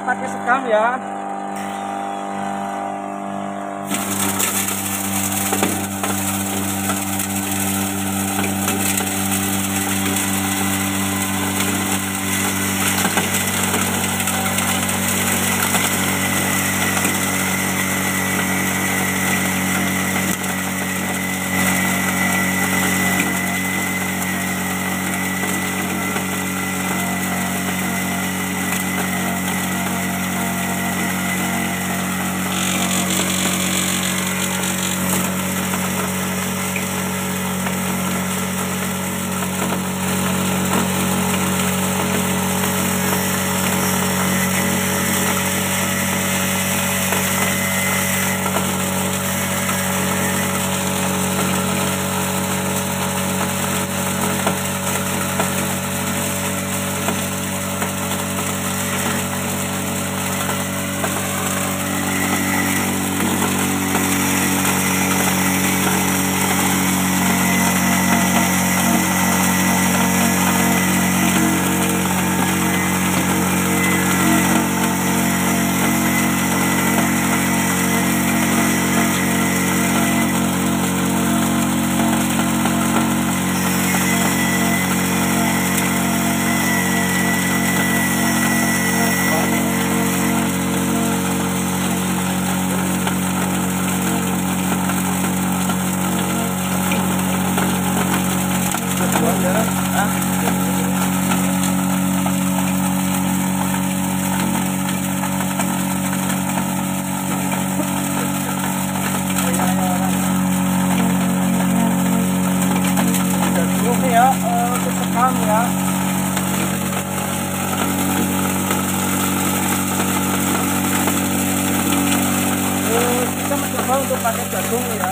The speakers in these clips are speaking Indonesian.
pakai sekam ya. Kita mencoba untuk pakai jagung ya.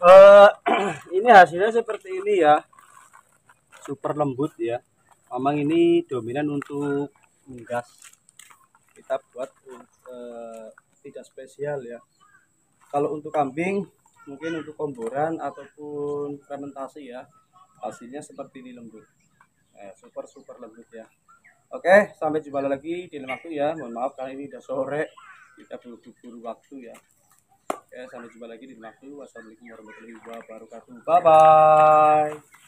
Eh, ini hasilnya seperti ini ya, super lembut ya. Memang ini dominan untuk unggas. Kita buat tidak spesial ya. Kalau untuk kambing, mungkin untuk komboran ataupun fermentasi ya, hasilnya seperti ini lembut. Super super lembut ya. Oke, sampai jumpa lagi di lain waktu ya. Mohon maaf kali ini udah sore, kita buru-buru waktu ya. Oke, sampai jumpa lagi di lain waktu. Wassalamualaikum warahmatullahi wabarakatuh. Bye bye.